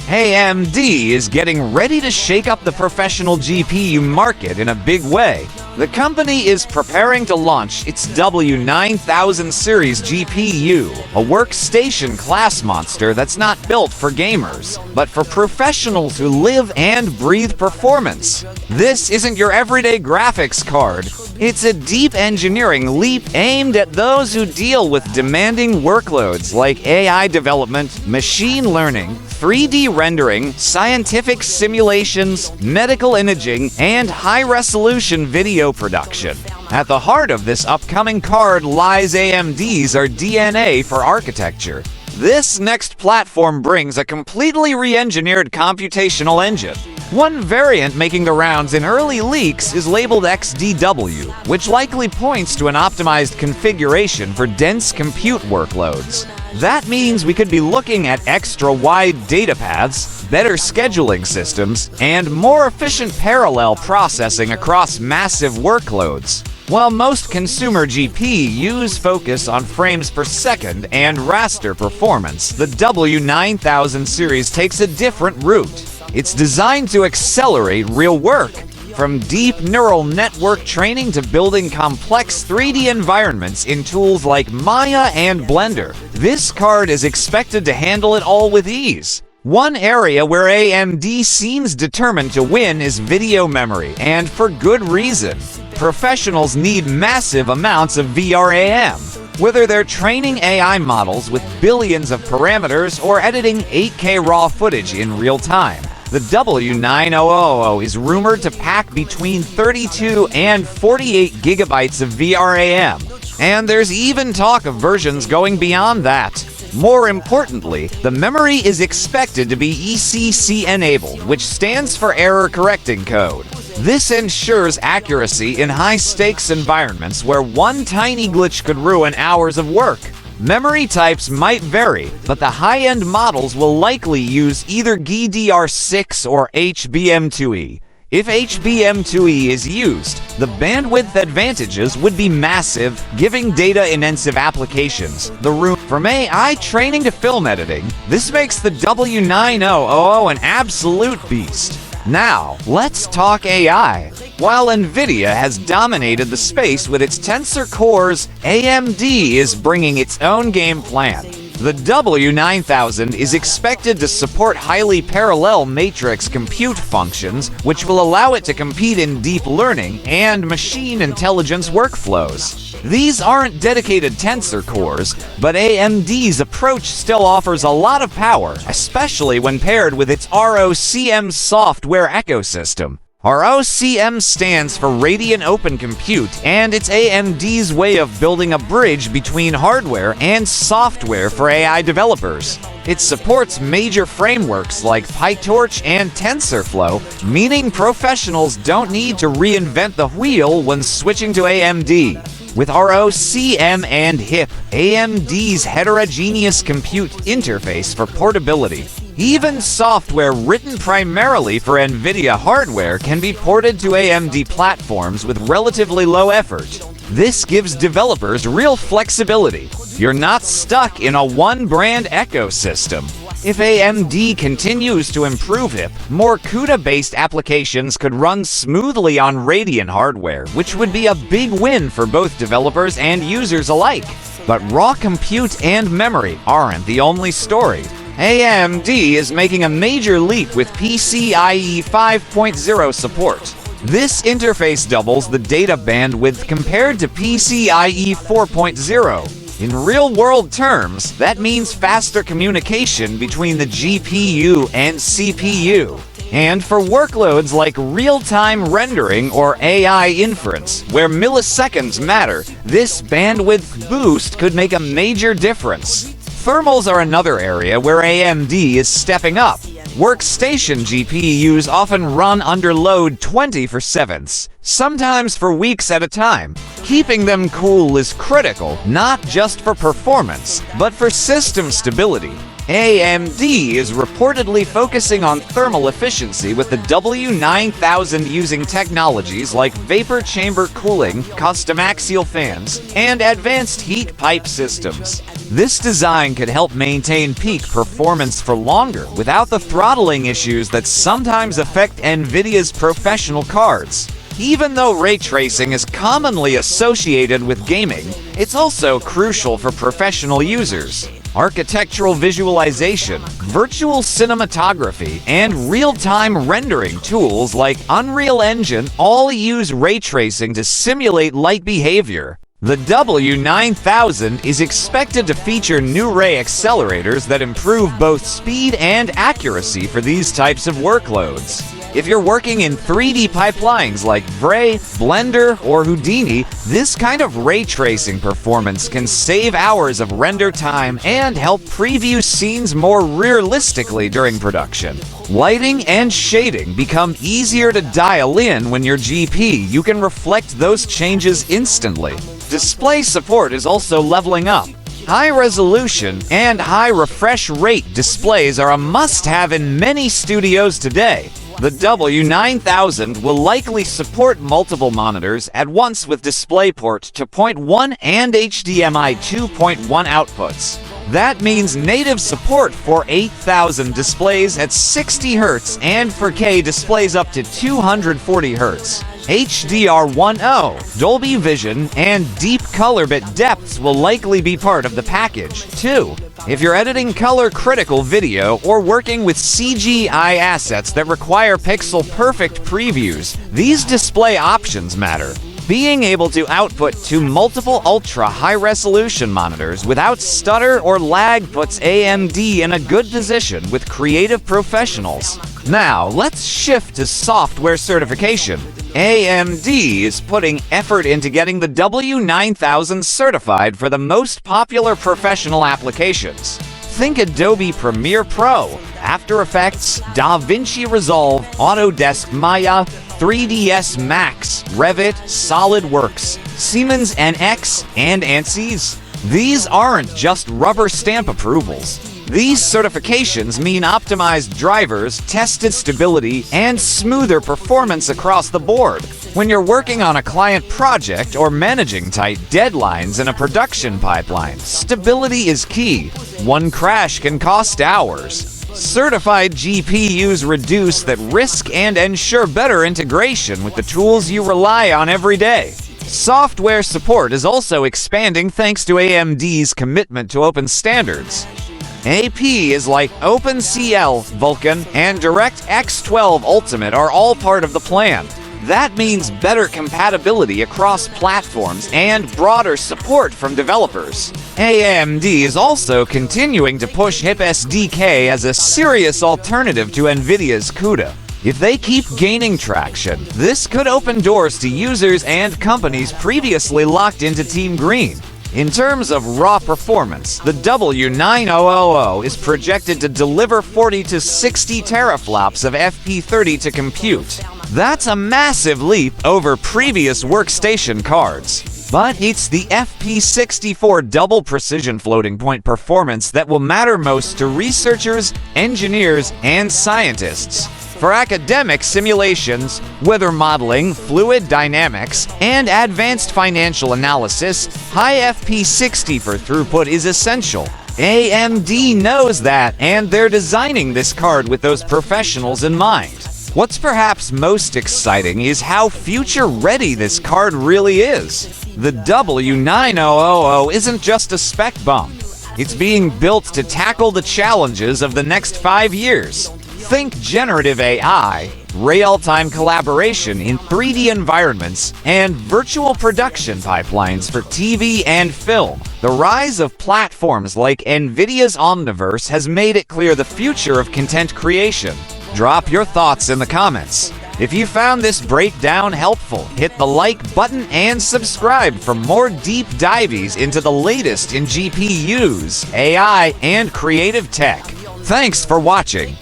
AMD is getting ready to shake up the professional GPU market in a big way. The company is preparing to launch its W9000 series GPU, a workstation class monster that's not built for gamers, but for professionals who live and breathe performance. This isn't your everyday graphics card. It's a deep engineering leap aimed at those who deal with demanding workloads like AI development, machine learning, 3D rendering, scientific simulations, medical imaging, and high-resolution video production. At the heart of this upcoming card lies AMD's DNA for architecture. This next platform brings a completely re-engineered computational engine. One variant making the rounds in early leaks is labeled XDW, which likely points to an optimized configuration for dense compute workloads. That means we could be looking at extra-wide data paths, better scheduling systems, and more efficient parallel processing across massive workloads. While most consumer GPUs focus on frames per second and raster performance, the W9000 series takes a different route. It's designed to accelerate real work, from deep neural network training to building complex 3D environments in tools like Maya and Blender. This card is expected to handle it all with ease. One area where AMD seems determined to win is video memory, and for good reason. Professionals need massive amounts of VRAM. Whether they're training AI models with billions of parameters or editing 8K raw footage in real time, the W9000 is rumored to pack between 32 and 48 gigabytes of VRAM. And there's even talk of versions going beyond that. More importantly, the memory is expected to be ECC-enabled, which stands for Error Correcting Code. This ensures accuracy in high-stakes environments where one tiny glitch could ruin hours of work. Memory types might vary, but the high-end models will likely use either GDDR6 or HBM2E. If HBM2E is used, the bandwidth advantages would be massive, giving data-intensive applications the room. From AI training to film editing, this makes the W9000 an absolute beast. Now, let's talk AI. While NVIDIA has dominated the space with its Tensor cores, AMD is bringing its own game plan. The W9000 is expected to support highly parallel matrix compute functions, which will allow it to compete in deep learning and machine intelligence workflows. These aren't dedicated Tensor cores, but AMD's approach still offers a lot of power, especially when paired with its ROCm software ecosystem. ROCm stands for Radeon Open Compute, and it's AMD's way of building a bridge between hardware and software for AI developers. It supports major frameworks like PyTorch and TensorFlow, meaning professionals don't need to reinvent the wheel when switching to AMD. With ROCm and HIP, AMD's heterogeneous compute interface for portability. Even software written primarily for NVIDIA hardware can be ported to AMD platforms with relatively low effort. This gives developers real flexibility. You're not stuck in a one-brand ecosystem. If AMD continues to improve HIP, more CUDA-based applications could run smoothly on Radeon hardware, which would be a big win for both developers and users alike. But raw compute and memory aren't the only story. AMD is making a major leap with PCIe 5.0 support. This interface doubles the data bandwidth compared to PCIe 4.0. In real-world terms, that means faster communication between the GPU and CPU. And for workloads like real-time rendering or AI inference, where milliseconds matter, this bandwidth boost could make a major difference. Thermals are another area where AMD is stepping up. Workstation GPUs often run under load 24/7, sometimes for weeks at a time. Keeping them cool is critical, not just for performance, but for system stability. AMD is reportedly focusing on thermal efficiency with the W9000 using technologies like vapor chamber cooling, custom axial fans, and advanced heat pipe systems. This design could help maintain peak performance for longer without the throttling issues that sometimes affect NVIDIA's professional cards. Even though ray tracing is commonly associated with gaming, it's also crucial for professional users. Architectural visualization, virtual cinematography, and real-time rendering tools like Unreal Engine all use ray tracing to simulate light behavior. The W9000 is expected to feature new ray accelerators that improve both speed and accuracy for these types of workloads. If you're working in 3D pipelines like Vray, Blender, or Houdini, this kind of ray tracing performance can save hours of render time and help preview scenes more realistically during production. Lighting and shading become easier to dial in when your GP. You can reflect those changes instantly. Display support is also leveling up. High-resolution and high refresh rate displays are a must-have in many studios today. The W9000 will likely support multiple monitors at once with DisplayPort 2.1 and HDMI 2.1 outputs. That means native support for 8000 displays at 60 Hz and 4K displays up to 240 Hz. HDR10, Dolby Vision, and deep color bit depths will likely be part of the package, too. If you're editing color-critical video or working with CGI assets that require pixel-perfect previews, these display options matter. Being able to output to multiple ultra-high-resolution monitors without stutter or lag puts AMD in a good position with creative professionals. Now, let's shift to software certification. AMD is putting effort into getting the W9000 certified for the most popular professional applications. Think Adobe Premiere Pro, After Effects, DaVinci Resolve, Autodesk Maya, 3ds Max, Revit, SolidWorks, Siemens NX, and ANSYS. These aren't just rubber stamp approvals. These certifications mean optimized drivers, tested stability, and smoother performance across the board. When you're working on a client project or managing tight deadlines in a production pipeline, stability is key. One crash can cost hours. Certified GPUs reduce that risk and ensure better integration with the tools you rely on every day. Software support is also expanding thanks to AMD's commitment to open standards. AP is like OpenCL, Vulkan, and DirectX 12 Ultimate are all part of the plan. That means better compatibility across platforms and broader support from developers. AMD is also continuing to push HIP SDK as a serious alternative to NVIDIA's CUDA. If they keep gaining traction, this could open doors to users and companies previously locked into Team Green. In terms of raw performance, the W9000 is projected to deliver 40 to 60 teraflops of FP30 to compute. That's a massive leap over previous workstation cards. But it's the FP64 double precision floating point performance that will matter most to researchers, engineers, and scientists. For academic simulations, weather modeling, fluid dynamics, and advanced financial analysis, high FP60 for throughput is essential. AMD knows that, and they're designing this card with those professionals in mind. What's perhaps most exciting is how future-ready this card really is. The W9000 isn't just a spec bump. It's being built to tackle the challenges of the next 5 years. Think generative AI, real-time collaboration in 3D environments, and virtual production pipelines for TV and film. The rise of platforms like NVIDIA's Omniverse has made it clear the future of content creation. Drop your thoughts in the comments. If you found this breakdown helpful, hit the like button and subscribe for more deep dives into the latest in GPUs, AI, and creative tech. Thanks for watching.